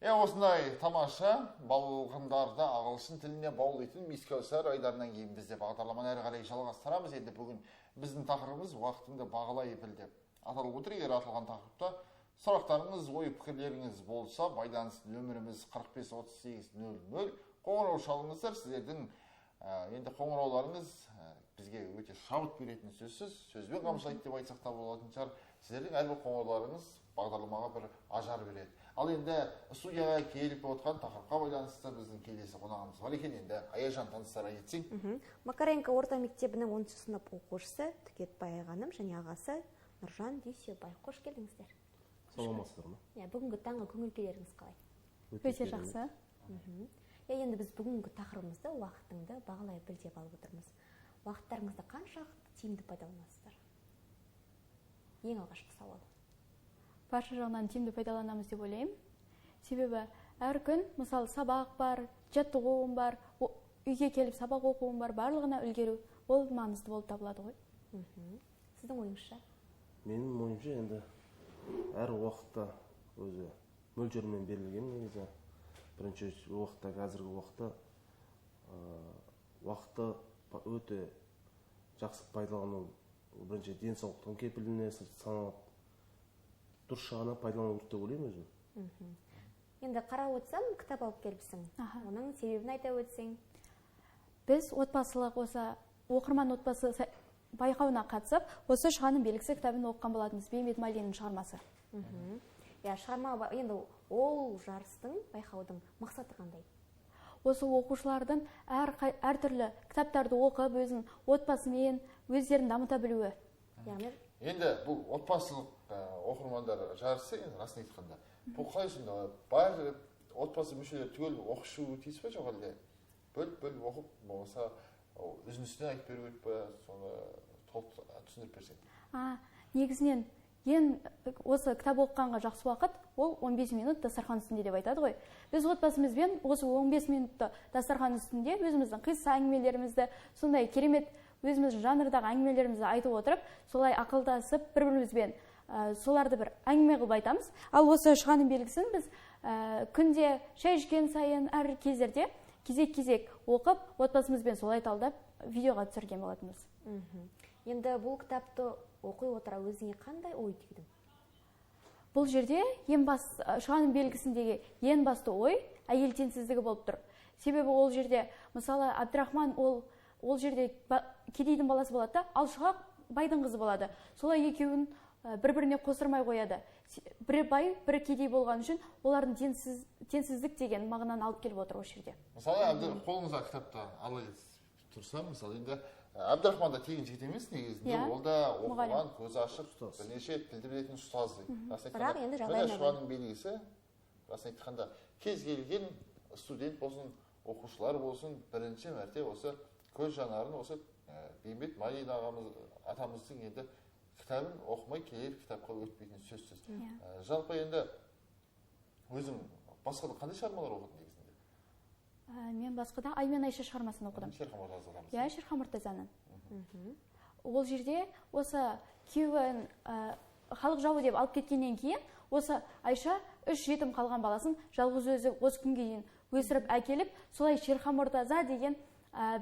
Осындай тамаша балғындарды ағылшын тіліне баулитын Мисс Кәусар айдарынан кейін бізде бағдарламаны әрі қарай жалғастырамыз. Енді бүгін біздің тақырыбымыз уақытыңды бағалай біл деп аталып отыр. Егер аталған тақырыпта сұрақтарыңыз, ой пікірлеріңіз болса, байланыс нөміріміз 453800 қоңырау шалыңыздар. Сіздердің енді қоңырауларыңыз бізге өте шабыт беретін сөзсіз, сөзбен қамшылайды деп айтсақ та болатын шығар. Сіздердің әрбір қоңырауларыңыз бағдарламаға бір ажар береді. Ал енді студияға келіп отқан тақырыпқа байланысты біздің келесі қонағымыз бар екен. Енді Аяжан таныстыра кетсең. Макаренко орта мектебінің 10 сынып оқушысы Түкетбай ағаным және ағасы Нұржан Дүйсебай. Қош келдіңіздер. Саламатсыздар ма? Бүгінгі таңғы көңіл-күйлеріңіз қалай? Өте жақсы. Енді біз бүгінгі тақырыбымызды уақытыңды бағалай біл деп алып отырмыз. Уақыттарыңызды қаншалықты тиімді пайдаланасыздар? Ең алғашқы сауал. Барша жағынан тиімді пайдаланамыз деп ойлаймын. Себебі әр күн, мысалы, сабақ бар, жаттығуым бар, үйге келіп сабақ оқуым бар, барлығына үлгеру, ол маңызды болып табылады ғой. Сіздің ойыңызша? Менің ойымша енді әр уақытта өзі мөлшермен берілген негізі. Бірінші уақытта, қазіргі уақытты өте жақсы пайдалану бірінші денсаулықтың кепіліне саналады. Дұрыс жағынан пайдалану керек деп ойлаймын өзім. Енді қарап отырсам, кітап алып келіпсің. Оның себебін айта өтсең. Біз отбасылық осы оқырман отбасы байқауына қатысып, осы Шығаның белгісі кітабын оқыған болатынбыз. Бейімбет Майлиннің шығармасы. Шығарма енді ол жарыстың, байқаудың мақсаты қандай? Осы оқушылардың әртүрлі кітаптарды оқып, өзін отбасымен өздерін дамыта білуі. Енді бұл отбасылық оқырмандар жарысы, расын айтқанда. Бұл қалай сонда? Бар отбасы мүшелері түгел оқышу тиіс пе, жоқ әлде? Бөліп оқып, болмаса үзіндісінен айтып беру керек пе, соны толық түсіндіріп берсең. Негізінен осы кітап оқығанға жақсы уақыт, ол 15 минут дастархан үстінде деп айтады ғой. Біз отбасымызбен осы 15 минутты дастархан үстінде өзіміздің қисса әңгімелерімізді, сондай керемет өзіміздің жанрдағы әңгімелерімізді айтып отырып, солай ақылдасып, бір-бірімізбен соларды бір әңгіме қылып айтамыз. Ал осы Шығаның белгісін біз күнде шай ішкен сайын әр кездерде кезек-кезек оқып, отбасымызбен солай талдап, видеоға түсірген болатынбыз. Енді бұл кітапты оқи отыра өзіңе қандай ой түйдің? Бұл жерде Шығаның белгісіндегі ең басты ой әйел теңсіздігі болып тұр. Себебі ол жерде, мысалы, Абдрахман ол жерде кедейдің баласы болады, ал Шыға байдың қызы болады. Солай екеуін бір-біріне қосырмай қояды. Бір бай, бір кедей болған үшін олардың теңсіздік деген мағынаны алып келіп отыр осы жерде. Мысалы, қолыңызға кітапта алай тұрса, мысалы, енді Абдрахман да тегін жігіт емес негізінде, ол да оқыған, көзі ашық, бірнеше тілді білетін ұстаз. Бірақ енді жағдайына Шығаның белгісі, расын айтқанда, кез келген студент болсын, оқушылар болсын, бірінші мәрте осы көз жанарын осы Бейімбет Майлин атамыздың енді кітабын оқымай келер кітапқа өтпейтін сөзсіз. Жалпы енді өзің басқада қандай шығармалар оқыдың негізінде? Мен басқада Аймен Айша шығармасын оқыдым. Шерхан Мұртазаның. Ол жерде осы күйеуін халық жауы деп алып кеткеннен кейін, осы Айша 3 жетім қалған баласын жалғыз өзі осы күнге дейін өсіріп әкеліп, солай Шерхан Мұртаза деген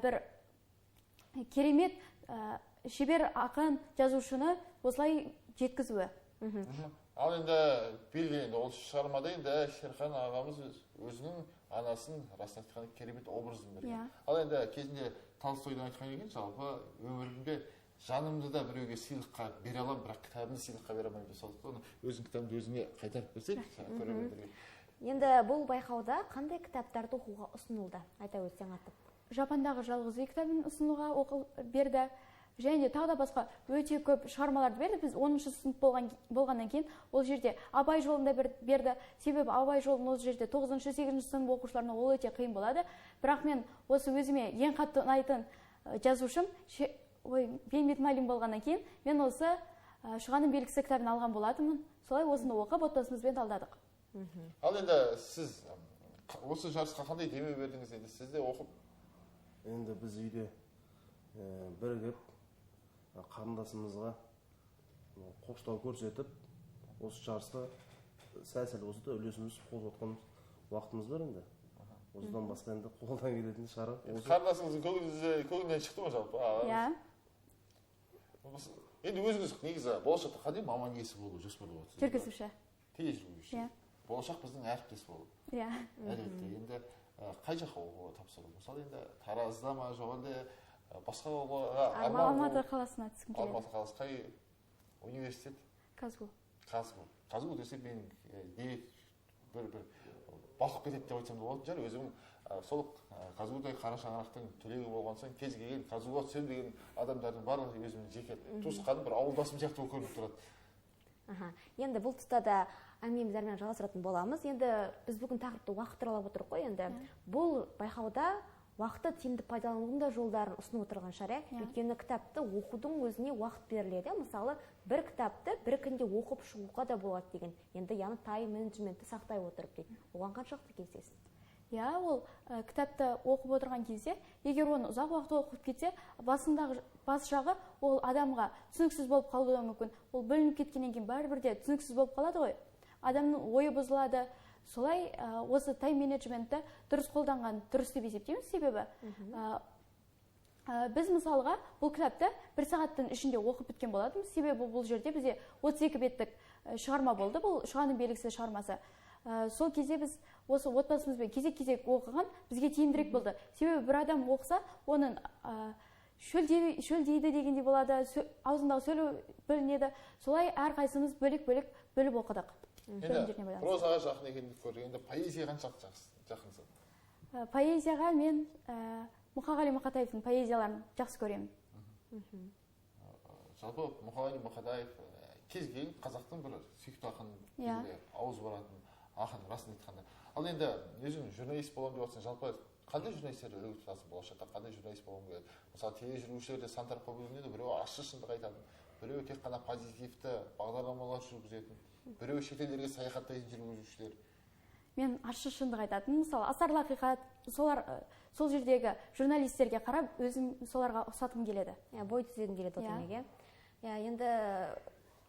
бір керемет шебер ақын жазушыны осылай жеткізуі. Ал енді белгілі, ол шығармада енді Шерхан ағамыз өзінің анасын расын айтқан керемет образын берген. Ал енді кезінде Толстойдан айтқан екен, жалпы өмірімде жанымды да біреуге сыйлыққа бере аламын, бірақ кітабымды сыйлыққа бере алмаймын деп сондықтан өзің кітабыңды өзіңе қайтарып берсең, көрермендерге. Енді бұл байқауда қандай кітаптарды оқуға ұсынылды? Айта өтсең атып. Жапандағы жалғыз үй кітабын ұсынуға берді. Және тағы да басқа өте көп шығармаларды берді. Біз 10-шы сынып болғаннан кейін ол жерде Абай жолын да берді. Себебі Абай жолын ол жерде 9-шы, 8-ші сынып оқушыларына ол өте қиын болады. Бірақ мен осы өзіме ең қатты ұнайтын жазушым Бейімбет Майлин болғаннан кейін мен осы Шығаның белгісі кітабын алған болатынмын. Солай осыны оқып отбасымызбен талдадық. Ал енді сіз осы жарысқа қандай демеу бердіңіз? Енді сіз де оқып? Енді біз үйде бірігіп қарындасымызға қолдау көрсетіп, осы жарысқа сәл-сәл болса да үлесіміз қосып жатқанымыз уақытымыз бар енді. Осыдан басқа енді қолдан келетін шара. Қарындасыңыздың көгінен шықты ма жалпы? Иә. Енді өзіңіз негізі болашақта қандай маман иесі болуды жоспарлап отырсыз? Жүргізуші. Тележүргізуші. Иә. Болашақ біздің әріптес болу. Иә. Әдетте енді қай жаққа оқуға тапсыру? Мысалы енді Таразда ма, жоқ әлде басқа оқуға Алматы қаласына түскім келеді. Алматы қаласы қай университет? Казгу. Казгу десе мен бір балқып кетеді деп айтсам да болатын шығар. Өзім сол Казгудай қара шаңырақтың түлегі болған соң кез келген Казгуға түсем деген адамдардың барлығы өзімнің жеке туысқаным, бір ауылдасым сияқты болып көрініп тұрады. Енді бұл тұста да әңгімемізді әрмен жалғастыратын боламыз. Енді біз бүгін тақырыпты уақыт туралы отырдық қой. Енді бұл байқауда уақытты тиімді пайдаланудың да жолдарын ұсынып отырған шара. Өйткені кітапты оқудың өзіне уақыт беріледі. Мысалы, бір кітапты бір күнде оқып шығуға да болады деген. Енді яғни тайм менеджментті сақтай отырып дейді. Оған қаншалықты келісесіз? Иә, ол кітапты оқып отырған кезде, егер оны ұзақ уақыт оқып кетсе, бас жағы ол адамға түсініксіз болып қалуы да мүмкін. Ол бөлініп кеткеннен кейін бәрібір де түсініксіз болып қалады ғой. Адамның ойы бұзылады. Солай осы тайм менеджментті дұрыс қолданған дұрыс деп есептейміз. Себебі біз мысалға бұл кітапты 1 сағаттың ішінде оқып біткен болатынбыз. Себебі бұл жерде бізде 32 беттік шығарма болды. Бұл шығаның белгісі шығармасы. Сол кезде біз осы отбасымызбен кезек-кезек оқыған бізге тиімдірек болды. Себебі бір адам оқыса, оның шөлдейді дегендей болады, аузындағы сөйлеу бөлінеді. Солай әрқайсымыз бөлек-бөлек бөліп оқыдық. Енді прозаға жақын екенін көрдік. Енді поэзия қаншалықты жақынсыз? Поэзияға мен Мұқағали Мақатаевтың поэзияларын жақсы көремін. Жалпы Мұқағали Мақатаев кез келген қазақтың бір сүйікті ақын, ауыз баратын ақын, расын айтқанда. Ал енді өзің журналист боламын деп отырсың, жалпы қандай журналистерді үлгі тұтасың болашақта? Қандай журналист болғың келеді? Мысалы, тележүргізушілер де сан тарапқа бөлінеді. Біреуі ащы шындық айтатын, біреуі тек қана позитивті бағдарламалар жүргізетін, біреуі шетелдерге саяхаттайтын жүргізушілер. Мен ащы шындық айтатын, мысалы, асарлы ақиқат, сол жердегі журналистерге қарап, өзім соларға ұқсатқым келеді. Бой түзегім келеді отыр.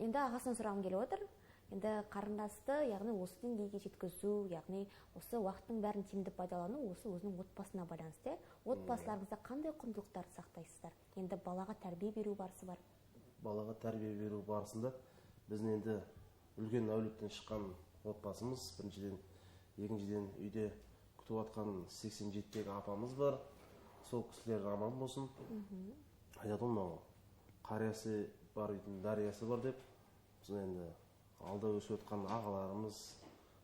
Енді ағасынан сұрағым келіп отыр. Енді қарындасты, яғни осы деңгейге жеткізу, яғни осы уақыттың бәрін тиімді пайдалану, осы өзінің отбасына байланысты. Отбасыларыңызда қандай құндылықтарды сақтайсыздар? Енді балаға тәрбие беру барысы бар. Балаға тәрбие беру барысында біздің енді үлкен әулеттен шыққан отбасымыз, біріншіден, екіншіден үйде күтіп жатқан 87-тегі апамыз бар. Сол кісілер аман болсын. Айтады мынау қариясы бар үйдің дариясы бар деп. Біз енді алда өсіп өткен ағаларымыз,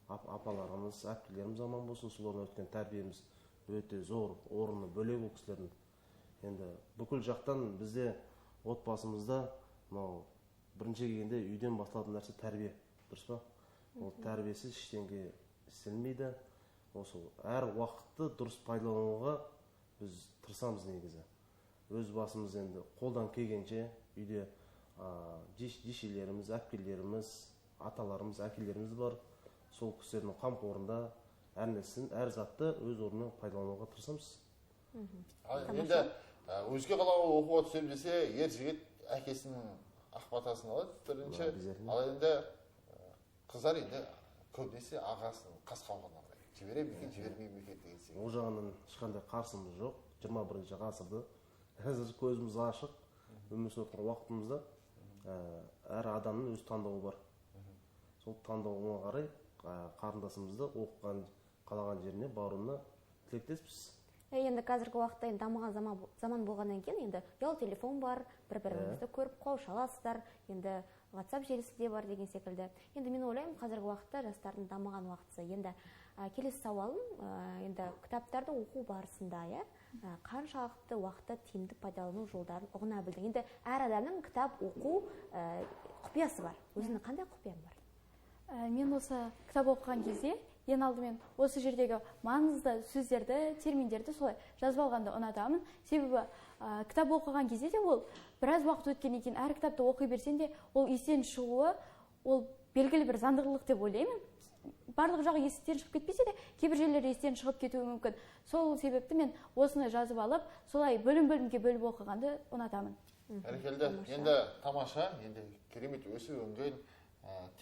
апаларымыз, әпкелеріміз аман болсын. Солардың өткен тәрбиеміз өте зор, орны бөлек ол кісілердің. Енді бүкіл жақтан бізде отбасымызда бірінші келгенде үйден басталатын нәрсе тәрбие, дұрыс па? Ол тәрбиесіз ештеңе істелмейді. Осы әр уақытты дұрыс пайдалануға біз тырысамыз негізі. Өз басымыз енді қолдан келгенше үйде жешелеріміз, әпкелеріміз, аталарымыз, әкелеріміз бар. Сол кісілердің қамқорында әр нәрсені, әр затты өз орнына пайдалануға тырысамыз. Енді өзге қалаға оқуға түсем десе, ер жігіт әкесінің ақбатасын алады, бірінші. Ал енді қыздар енді көбінесе ағасының қас-қабағын алады. Жіберем екен, жібермейм екен деген секілді. Ол жағынан ешқандай қарсымыз жоқ. 21 ғасырда қазір көзіміз ашық, өмір сүріп отырған уақытымызда әр адамның өз таңдауы бар. Сол таңдауына қарай қарындасымызды оқыған, қалаған жеріне баруына тілектеспіз. Енді қазіргі уақытта дамыған заман болғаннан кейін енді ұялы телефон бар, бір-біріңізді көріп қауыша аласыздар, енді WhatsApp желісі де бар деген секілді. Енді мен ойлаймын, қазіргі уақытта жастардың дамыған уақытысы. Енді келесі сауалым, енді кітаптарды оқу барысында, қаншалықты уақытты тиімді пайдалану жолдарын ұғына білдің. Енді әр адамның кітап оқу құпиясы бар. Өзінің қандай құпияң бар? Мен осы кітап оқыған кезде ең алдымен осы жердегі маңызды сөздерді, терминдерді солай жазып алғанды ұнатамын. Себебі кітап оқыған кезде де ол біраз уақыт өткеннен кейін әр кітапты оқи берсең де ол естен шығуы, ол белгілі бір заңдылық деп ойлаймын. Барлық жағы естен шығып кетпесе де, кейбір жерлері естен шығып кетуі мүмкін. Сол себепті мен осыны жазып алып, солай бөлім-бөлімге бөліп оқығанды ұнатамын. Бәрекелді. Енді тамаша, енді керемет өсіп өнген,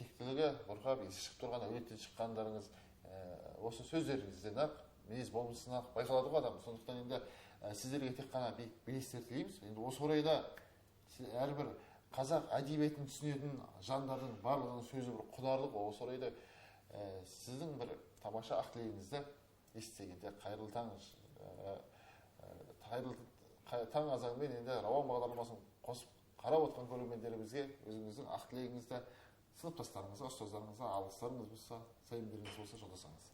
тектілігі бұрқап, есі шығып тұрған әулеттен шыққандарыңыз осы сөздеріңізден ақ мінез болмысынан ақ байқалады ғой адам. Сондықтан енді сіздерге тек қана белестер тілейміз. Енді осы орайда әрбір қазақ әдебиетін түсінетін жандардың барлығының сөзі бір құнарлы ғой. Осы орайда сіздің бір тамаша ақ тілегіңізді естігенде қайырлы таң таң азанымен енді Рауан бағдарламасын қосып қарап отқан көрермендерімізге өзіңіздің ақ тілегіңізді сыныптастарыңызға, ұстаздарыңызға алғыстарыңыз болса, сәлемдеріңіз болса жолдасаңыз.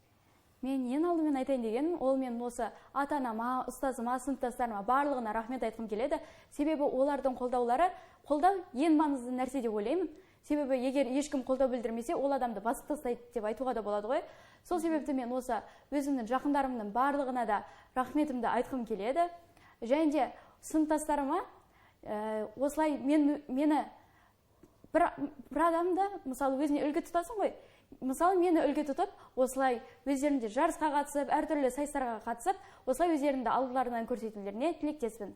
Мен ең алдымен айтайын дегенім, ол мен осы ата-анама, ұстазыма, сыныптастарыма барлығына рахмет айтқым келеді. Себебі олардың қолдау ең маңызды нәрсе деп ойлаймын. Себебі егер ешкім қолдау білдірмесе, ол адамды басып тастайды деп айтуға да болады ғой. Сол себепті мен осы өзімнің жақындарымның барлығына да рахметімді айтқым келеді. Және де сыныптастарыма осылай мені бір адамды мысалы өзіне үлгі тұтасың ғой. Мысалы мені үлгі тұтып, осылай өздерінде жарысқа қатысып, әртүрлі сайыстарға қатысып, осылай өздерінде алғыларынан көрсетулеріне тілектеспін.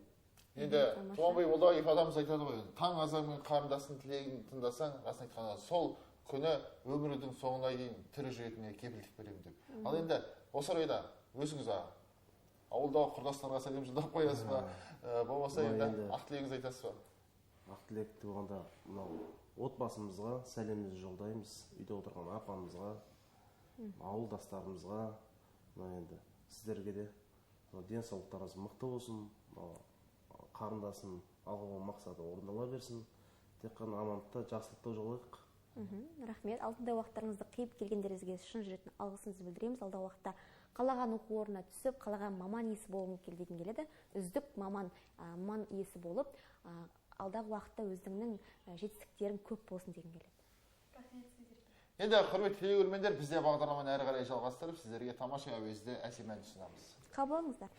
Енді Туғанбай Молдағалиев адамыз айтады ғой, таң азанмен қарындастың тілегін тыңдасаң, расын айтқанда сол күні өмірдің соңына дейін тірі жүретініне кепілдік беремін деп. Ал енді осы орайда өзіңіз ауылдағы құрдастарға сәлем жолдап қоясыз ба? Болмаса енді ақ тілегіңізді айтасыз ба? Ақ тілек болғанда мынау отбасымызға сәлемімізді жолдаймыз, үйде отырған апамызға, ауылдастарымызға, енді сіздерге де денсаулықтарыңыз мықты болсын, қарындасым алға қойған мақсаты орындала берсін, тек қана амандықта, жақсылықта жолайық. Рахмет. Алтындай уақыттарыңызды қиып келгендеріңізге шын жүректен алғысымызды білдіреміз. Алдағы уақытта қалаған оқу орнына түсіп, қалаған маман иесі болғым келеді. Үздік маман иесі болып, алдағы уақытта өзіңнің жетістіктерің көп болсын деген келеді. Енді құрметті телекөрермендер, бізде бағдарламаны әрі қарай жалғастырып, сіздерге тамаша әуезді әсем ән ұсынамыз. Қабыл болыңыздар.